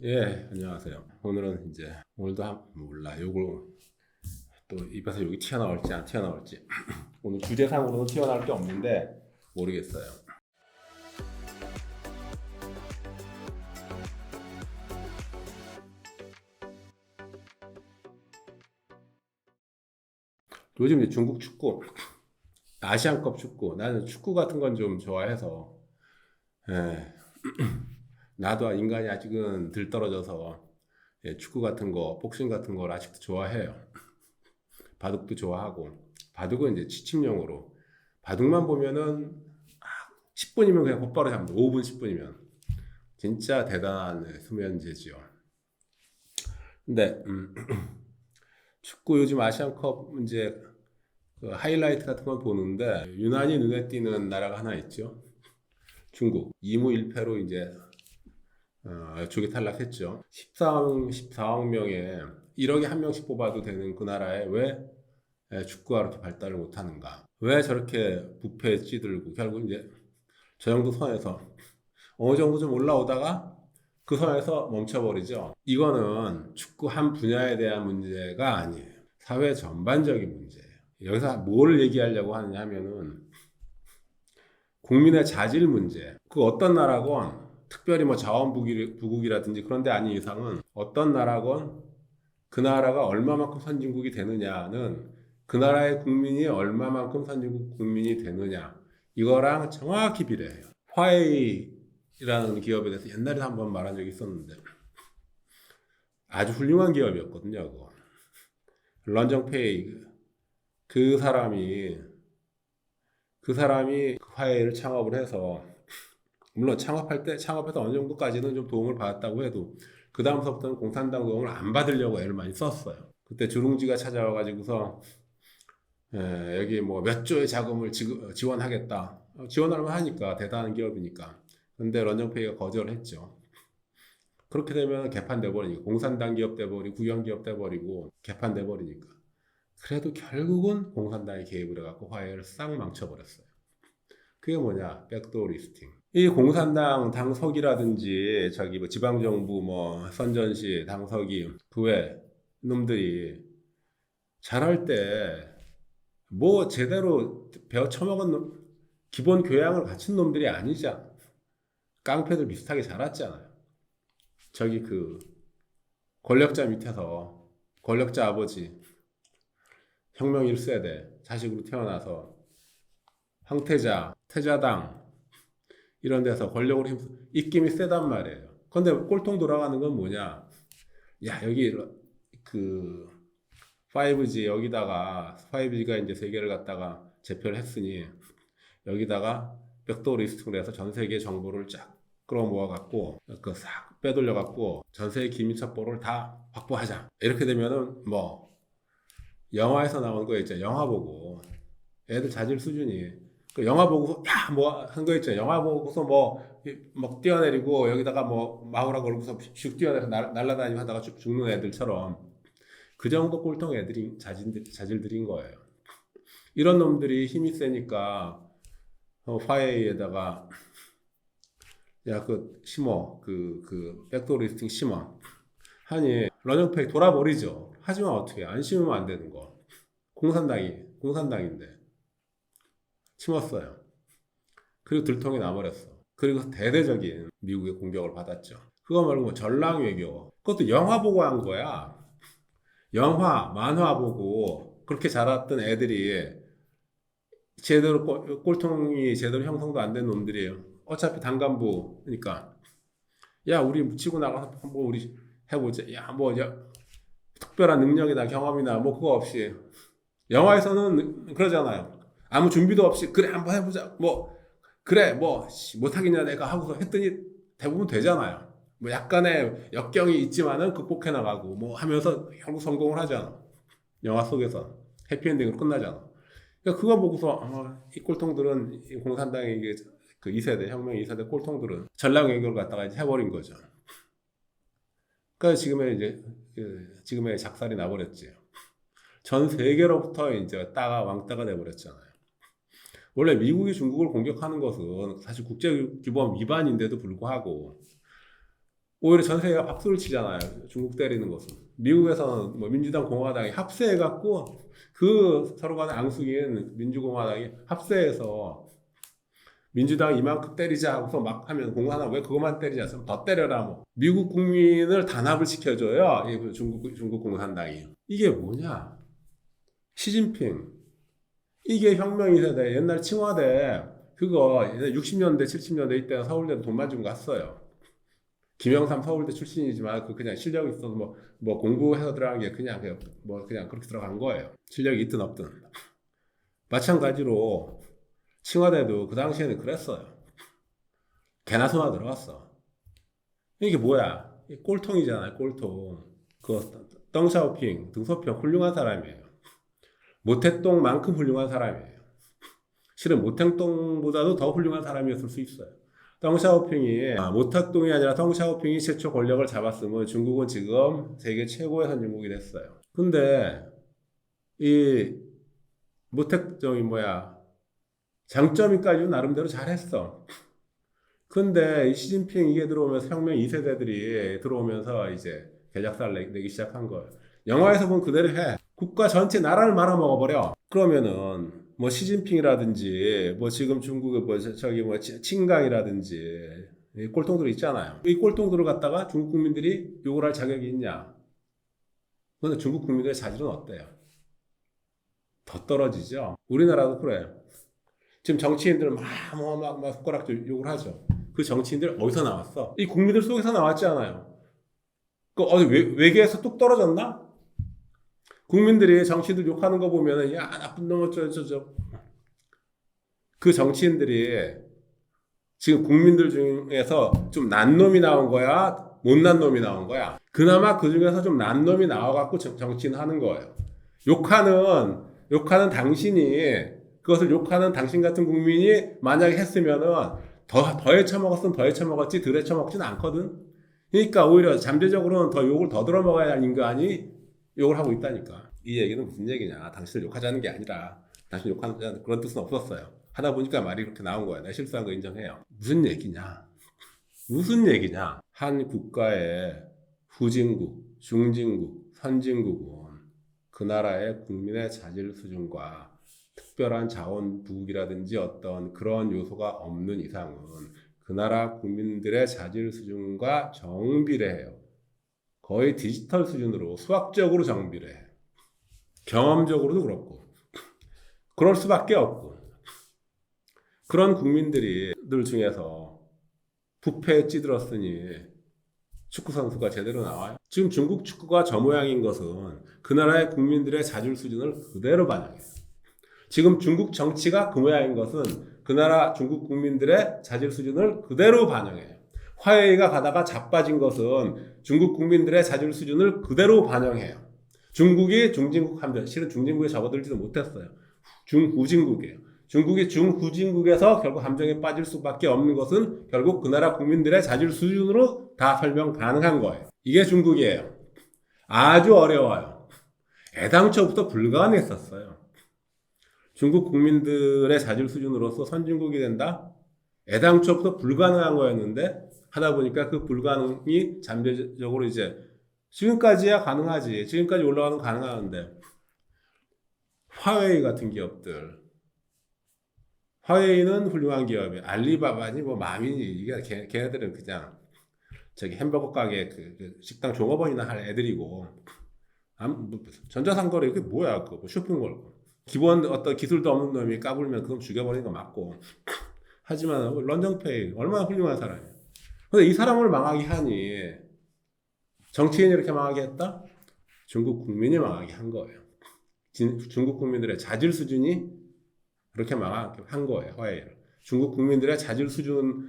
예, 안녕하세요. 오늘은 이제 오늘도 몰라. 요거 또 입에서 여기 튀어나올지 안 튀어나올지. 오늘 주제상으로는 튀어나올 게 없는데 모르겠어요. 요즘 이제 중국 축구, 아시안컵 축구. 나는 축구 같은 건 좀 좋아해서. 예, 나도 인간이 아직은 들떨어져서 예, 축구 같은 거, 복싱 같은 걸 아직도 좋아해요. 바둑도 좋아하고. 바둑은 이제 취침용으로. 바둑만 보면은 10분이면 그냥 곧바로 잡니다. 5분, 10분이면. 진짜 대단한 수면제지요. 근데 축구 요즘 아시안컵 이제 그 하이라이트 같은 건 보는데 유난히 눈에 띄는 나라가 하나 있죠. 중국. 2무 1패로 이제 조기 탈락했죠. 14억 명에 1억에 한 명씩 뽑아도 되는 그 나라에 왜 축구가 그렇게 발달을 못하는가? 왜 저렇게 부패에 찌들고 결국 이제 저 정도 선에서 어느 정도 좀 올라오다가 그 선에서 멈춰버리죠. 이거는 축구 한 분야에 대한 문제가 아니에요. 사회 전반적인 문제예요. 여기서 뭘 얘기하려고 하느냐 하면은 국민의 자질 문제. 그 어떤 나라건 특별히 뭐 자원부국이라든지 그런 데 아닌 이상은 어떤 나라건 그 나라가 얼마만큼 선진국이 되느냐는 그 나라의 국민이 얼마만큼 선진국 국민이 되느냐 이거랑 정확히 비례해요. 화웨이라는 기업에 대해서 옛날에 한번 말한 적이 있었는데 아주 훌륭한 기업이었거든요. 그거. 런정페이 그 사람이 그 화웨이를 창업을 해서 물론 창업해서 어느 정도까지는 좀 도움을 받았다고 해도 그 다음서부터는 공산당 도움을 안 받으려고 애를 많이 썼어요. 그때 주룽지가 찾아와가지고서 여기 뭐 몇 조의 자금을 지원하겠다. 지원하려면 하니까 대단한 기업이니까. 근데 런정페이가 거절을 했죠. 그렇게 되면 개판돼 버리니까 공산당 기업 돼버리고 국영 기업 돼버리고 개판돼 버리니까. 그래도 결국은 공산당이 개입을 해갖고 화해를 싹 망쳐버렸어요. 그게 뭐냐? 백도어 리스팅. 이 공산당 당서기라든지 저기 뭐 지방정부 뭐 선전시 당서기 그 외 놈들이 잘할 때 뭐 제대로 배워 처먹은 기본 교양을 갖춘 놈들이 아니잖아. 깡패들 비슷하게 자랐잖아요. 저기 그 권력자 밑에서 권력자 아버지 혁명 1세대 자식으로 태어나서 황태자, 태자당 이런 데서 권력으로 입김이 세단 말이에요. 근데 꼴통 돌아가는 건 뭐냐? 야, 여기 그 5G 여기다가 5G가 이제 세계를 갖다가 제표를 했으니 여기다가 백도 리스팅을 해서 전 세계 정보를 쫙 끌어모아 갖고 그 싹 빼돌려 갖고 전 세계 기밀 첩보를 다 확보하자. 이렇게 되면은 뭐 영화에서 나오는 거 있죠. 영화 보고 애들 자질 수준이 그 영화 보고 야 뭐 한 거 있죠. 영화 보고서 뭐 뛰어내리고 여기다가 뭐 마우라 걸고서 슉 뛰어내서 날아다니고 하다가 쭉 죽는 애들처럼 그 정도 꼴통 애들이 자질들인 거예요. 이런 놈들이 힘이 세니까 화웨이에다가 야 그 심어 그 백도어 리스팅 심어 하니 런닝페이 돌아버리죠. 하지만 어떻게 안 심으면 안 되는 거. 공산당인데 심었어요. 그리고 들통이 나버렸어. 그리고 대대적인 미국의 공격을 받았죠. 그거 말고 뭐 전랑 외교 그것도 영화 보고 한 거야. 영화 만화 보고 그렇게 자랐던 애들이 제대로 꼴통이 제대로 형성도 안 된 놈들이에요. 어차피 당간부니까 야 우리 묻히고 나가서 한번 우리 해보자. 야뭐 특별한 능력이나 경험이나 뭐 그거 없이 영화에서는 그러잖아요. 아무 준비도 없이 그래 한번 해보자. 뭐 그래 뭐 못하겠냐 내가 하고서 했더니 대부분 되잖아요. 뭐 약간의 역경이 있지만은 극복해 나가고 뭐 하면서 결국 성공을 하잖아. 영화 속에서 해피엔딩으로 끝나잖아. 그러니까 그거 보고서 이 꼴통들은 이 공산당의 이게 그 2세대 혁명 2세대 꼴통들은 전략 외교를 갖다가 이제 해버린 거죠. 그러니까 지금의 작살이 나버렸지. 전 세계로부터 이제 왕따가 돼버렸잖아요. 원래 미국이 중국을 공격하는 것은 사실 국제규범 위반인데도 불구하고 오히려 전 세계가 박수를 치잖아요. 중국 때리는 것은. 미국에서는 뭐 민주당 공화당이 합세해갖고 그 서로 간의 앙숙인 민주공화당이 합세해서 민주당 이만큼 때리자 하고서 막 하면 공화당 왜 그것만 때리자 그럼 더 때려라 뭐. 미국 국민을 단합을 시켜줘요. 이 중국 공산당이. 이게 뭐냐? 시진핑. 이게 혁명이 세대. 옛날 칭화대 그거 60년대 70년대 이때 서울대도 돈만 주고 갔어요. 김영삼 서울대 출신이지만 그 그냥 실력이 있어서 뭐 공부해서 들어간 게 그냥 그렇게 들어간 거예요. 실력이 있든 없든. 마찬가지로 칭화대도 그 당시에는 그랬어요. 개나 소나 들어갔어. 이게 뭐야? 꼴통이잖아요, 꼴통. 그 덩샤오핑, 등소평 훌륭한 사람이에요. 모택동만큼 훌륭한 사람이에요. 실은 모택동보다도 더 훌륭한 사람이었을 수 있어요. 덩샤오핑이 모택동이 아니라 덩샤오핑이 최초 권력을 잡았으면 중국은 지금 세계 최고의 선진국이 됐어요. 근데 이 모택동이 장점이까지 나름대로 잘했어. 근데 이 시진핑 이게 들어오면서 혁명 2세대들이 들어오면서 이제 개작살 내기 시작한 거예요. 영화에서 보면 그대로 해. 국가 전체 나라를 말아먹어버려. 그러면은 뭐 시진핑이라든지 뭐 지금 중국의 칭강이라든지 이 꼴통들 있잖아요. 이 꼴통들을 갖다가 중국 국민들이 욕을 할 자격이 있냐? 근데 중국 국민들의 자질은 어때요? 더 떨어지죠. 우리나라도 그래요. 지금 정치인들 막 손가락질 욕을 하죠. 그 정치인들 어디서 나왔어? 이 국민들 속에서 나왔지 않아요. 그 어디 외계에서 뚝 떨어졌나? 국민들이 정치인들 욕하는 거 보면은 야 나쁜 놈 어쩌저쩌. 그 정치인들이 지금 국민들 중에서 좀 난 놈이 나온 거야? 못난 놈이 나온 거야? 그나마 그 중에서 좀 난 놈이 나와갖고 정치인 하는 거예요. 욕하는 당신이 그것을 욕하는 당신 같은 국민이 만약에 했으면은 더 헤쳐먹었으면 더 헤쳐먹었지 덜 헤쳐먹지는 않거든. 그러니까 오히려 잠재적으로는 더 욕을 더 들어먹어야 하는 인간이 욕을 하고 있다니까. 이 얘기는 무슨 얘기냐? 당신을 욕하자는 게 아니라 당신 욕하는 그런 뜻은 없었어요. 하다 보니까 말이 그렇게 나온 거야. 내가 실수한 거 인정해요. 무슨 얘기냐? 무슨 얘기냐? 한 국가의 후진국, 중진국, 선진국은 그 나라의 국민의 자질 수준과 특별한 자원 부국이라든지 어떤 그런 요소가 없는 이상은 그 나라 국민들의 자질 수준과 정비례해요. 거의 디지털 수준으로 수학적으로 정비례해. 경험적으로도 그렇고 그럴 수밖에 없고 그런 국민들이 중에서 부패에 찌들었으니 축구 선수가 제대로 나와요. 지금 중국 축구가 저 모양인 것은 그 나라의 국민들의 자질 수준을 그대로 반영해요. 지금 중국 정치가 그 모양인 것은 그 나라 중국 국민들의 자질 수준을 그대로 반영해요. 화웨이가 가다가 자빠진 것은 중국 국민들의 자질 수준을 그대로 반영해요. 중국이 중진국 하면 실은 중진국에 접어들지도 못했어요. 중후진국이에요. 중국이 중후진국에서 결국 함정에 빠질 수밖에 없는 것은 결국 그 나라 국민들의 자질 수준으로 다 설명 가능한 거예요. 이게 중국이에요. 아주 어려워요. 애당초부터 불가능했었어요. 중국 국민들의 자질 수준으로서 선진국이 된다? 애당초부터 불가능한 거였는데 하다 보니까 그 불가능이 잠재적으로 이제 지금까지야 가능하지. 지금까지 올라가는 건 가능하는데 화웨이 같은 기업들 화웨이는 훌륭한 기업이에요. 알리바바니 마민이 이게 걔네들은 그냥 저기 햄버거 가게 그 식당 종업원이나 할 애들이고 전자상거래 이게 뭐야 그 쇼핑몰 기본 어떤 기술도 없는 놈이 까불면 그놈 죽여버리는 거 맞고 하지만 런정페이 얼마나 훌륭한 사람이에요. 근데 이 사람을 망하게 하니 정치인이 이렇게 망하게 했다? 중국 국민이 망하게 한 거예요. 중국 국민들의 자질 수준이 그렇게 망하게 한 거예요. 화해를. 중국 국민들의 자질 수준에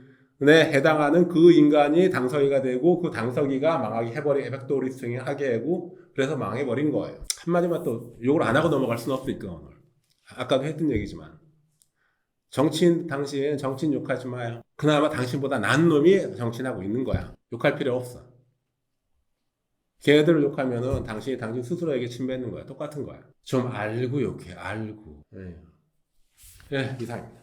해당하는 그 인간이 당서기가 되고 그 당서기가 망하게 해버리 백도리스팅이 하게 하고 그래서 망해버린 거예요. 한마디만 또 욕을 안 하고 넘어갈 수는 없으니까 오늘. 아까도 했던 얘기지만 당신 정치인 욕하지 마요. 그나마 당신보다 나은 놈이 정치인하고 있는 거야. 욕할 필요 없어. 걔네들을 욕하면은 당신 스스로에게 침뱉는 거야. 똑같은 거야. 좀 알고 욕해. 알고. 예, 이상입니다.